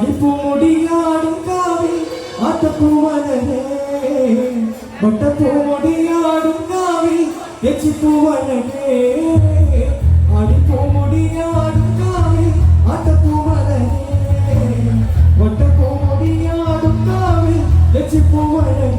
അടിപ്പൂടിയാടും കാവിൽ ആട്ടപ്പൂവനേ വട്ടപ്പൂടിയാടും കാവിൽ എച്ചിപ്പൂവനേ അടിപ്പൂടിയാടും കാവിൽ ആട്ടപ്പൂവനേ വട്ടപ്പൂടിയാടും കാവിൽ എച്ചിപ്പൂവനേ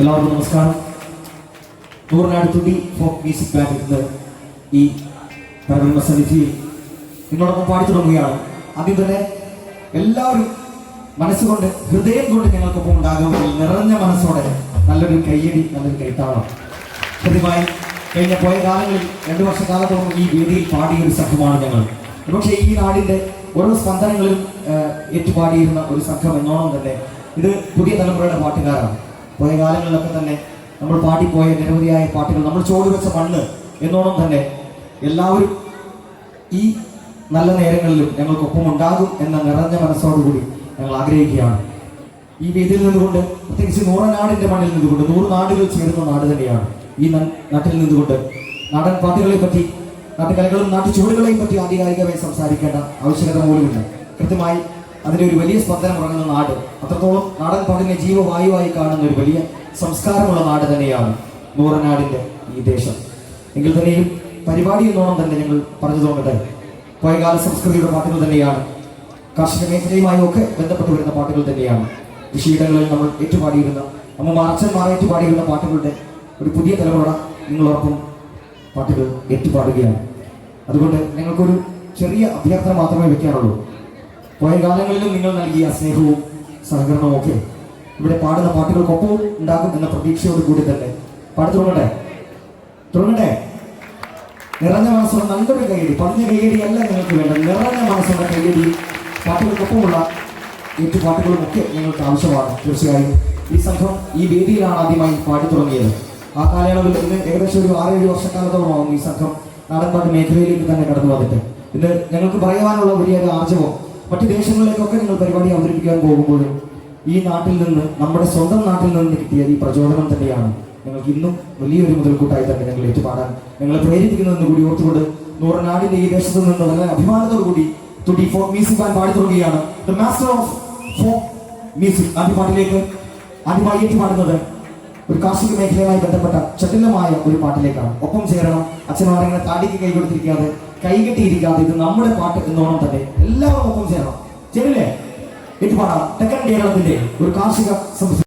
എല്ലാവർക്കും നമസ്കാരം. നൂറിനാട് തുടി ഫോക്ക് മ്യൂസിക് ബാൻഡ് ഇന്ന് ഈ സന്നിധിയിൽ നിങ്ങളോടൊപ്പം പാടി തുടങ്ങുകയാണ്. ആദ്യം തന്നെ എല്ലാവരും മനസ്സുകൊണ്ട് ഹൃദയം കൊണ്ട് ഞങ്ങൾക്കൊപ്പം ഉണ്ടാകുമെങ്കിൽ നിറഞ്ഞ മനസ്സോടെ നല്ലൊരു കയ്യടി, നല്ലൊരു കൈത്താളം. കൃത്യമായി പോയ കാലങ്ങളിൽ 2 വർഷക്കാലത്തോളം ഈ വേദിയിൽ പാടിയ ഒരു സംഘമാണ് ഞങ്ങൾ. പക്ഷേ ഈ നാടിന്റെ ഓരോ സ്പന്ദനങ്ങളിലും ഏറ്റുപാടിയിരുന്ന ഒരു സംഘം എന്നോണം തന്നെ ഇത് പുതിയ തലമുറയുടെ പാട്ടുകാരാണ്. പോയ കാലങ്ങളിലൊക്കെ തന്നെ നമ്മൾ പാടിപ്പോയ നിരവധിയായ പാട്ടുകൾ, നമ്മൾ ചോടുവെച്ച മണ്ണ് എന്നോണം തന്നെ എല്ലാവരും ഈ നല്ല നേരങ്ങളിലും ഞങ്ങൾക്കൊപ്പം ഉണ്ടാകും എന്ന നിറഞ്ഞ മനസ്സോടുകൂടി ഞങ്ങൾ ആഗ്രഹിക്കുകയാണ്. ഈ വേദിയിൽ നിന്നുകൊണ്ട്, പ്രത്യേകിച്ച് നൂറനാടിന്റെ മണ്ണിൽ നിന്നുകൊണ്ട്, 100 നാടുകൾ ചേരുന്ന നാട് തന്നെയാണ് ഈ നാട്ടിൽ നിന്നുകൊണ്ട് നാടൻ പാട്ടുകളെ പറ്റി, നാട്ടുകലകളും നാട്ടുചുവടുകളെയും പറ്റി ആധികാരികമായി സംസാരിക്കേണ്ട ആവശ്യകത പോലുമില്ല. കൃത്യമായി അതിൻ്റെ ഒരു വലിയ സ്പന്ദനം ഉറങ്ങുന്ന നാട്, അത്രത്തോളം നാടൻ പാട്ടിനെ ജീവവായുവായി കാണുന്ന ഒരു വലിയ സംസ്കാരമുള്ള നാട് തന്നെയാണ് നൂറനാടിൻ്റെ ഈ ദേശം. എങ്കിൽ തന്നെയും പരിപാടി എന്നോണം തന്നെ ഞങ്ങൾ പറഞ്ഞു തോന്നട്ടെ, പോയകാല സംസ്കൃതിയുടെ പാട്ടുകൾ തന്നെയാണ്, കാർഷിക മേഖലയുമായി ഒക്കെ ബന്ധപ്പെട്ട് വരുന്ന പാട്ടുകൾ തന്നെയാണ്. കൃഷിയിടങ്ങളിൽ നമ്മൾ ഏറ്റുപാടിയിരുന്ന, അമ്മമാർ അച്ഛന്മാർ ഏറ്റുപാടിയിരുന്ന പാട്ടുകളുടെ ഒരു പുതിയ തലമുറ നിങ്ങളോടൊപ്പം പാട്ടുകൾ ഏറ്റുപാടുകയാണ്. അതുകൊണ്ട് ഞങ്ങൾക്കൊരു ചെറിയ അഭ്യർത്ഥന മാത്രമേ വെക്കാനുള്ളൂ. പോയ കാലങ്ങളിലും നിങ്ങൾ നൽകിയ സ്നേഹവും സഹകരണവും ഒക്കെ ഇവിടെ പാടുന്ന പാട്ടുകൾക്കൊപ്പവും ഉണ്ടാകും എന്ന പ്രതീക്ഷയോട് കൂടി തന്നെ പാടി തുടങ്ങട്ടെ. നിറഞ്ഞ മനസ്സുള്ള നല്ലൊരു കയ്യടി, പറഞ്ഞ കയ്യടി അല്ല നിങ്ങൾക്ക് വേണ്ട, നിറഞ്ഞ മനസ്സുള്ള കയ്യടി. പാട്ടുകൾക്കൊപ്പമുള്ള ഏറ്റുപാട്ടുകളും ഒക്കെ ഞങ്ങൾക്ക് ആവശ്യമാണ്. തീർച്ചയായും ഈ സംഘം ഈ വേദിയിലാണ് ആദ്യമായി പാടി തുടങ്ങിയത്. ആ കാലയളവിൽ ഇന്ന് ഏകദേശം ഒരു 6-7 വർഷക്കാലത്തോളമാകും ഈ സംഘം നാടൻപാട്ട് മേഖലയിലേക്ക് തന്നെ കടന്നു വന്നിട്ട്. ഇത് ഞങ്ങൾക്ക് പറയാനുള്ള വലിയൊരു ആർജവം. മറ്റു ദേശങ്ങളിലേക്കൊക്കെ നിങ്ങൾ പരിപാടി അവതരിപ്പിക്കാൻ പോകുമ്പോഴും ഈ നാട്ടിൽ നിന്ന്, നമ്മുടെ സ്വന്തം നാട്ടിൽ നിന്ന് കിട്ടിയ ഈ പ്രചോദനം തന്നെയാണ് ഞങ്ങൾക്ക് ഇന്നും വലിയൊരു മുതൽക്കൂട്ടായി തന്നെ ഞങ്ങൾ ഏറ്റുപാടാൻ ഞങ്ങളെ പ്രേരിപ്പിക്കുന്നതെന്ന് കൂടി ഓർത്തുകൊണ്ട് നൂറനാടിന്റെ ഈ ദേശത്ത് നിന്ന് വളരെ അഭിമാനത്തോടു കൂടി തുടി ഫോക്ക് മ്യൂസിക് ബാൻഡ് പാടി തുടങ്ങുകയാണ്. The master of folk music ആദ്യ പാട്ടിലേക്ക് ആദ്യമായി ഏറ്റുപാടുന്നത് ഒരു കാർഷിക മേഖലയുമായി ബന്ധപ്പെട്ട ചടുലമായ ഒരു പാട്ടിലേക്കാണ്. ഒപ്പം ചേരണം. അച്ഛന്മാരിങ്ങനെ താടിക്ക് കൈ കൊടുത്തിരിക്കാതെ, കൈകെട്ടിയിരിക്കാതെ, ഇത് നമ്മുടെ പാട്ട് എന്നോണം തന്നെ എല്ലാവരും ഒപ്പം ചേരണം. ശരിയല്ലേ? ഏറ്റുപാടാം. തെക്കൻ കേരളത്തിന്റെ ഒരു കാർഷിക സംസ്കൃതി.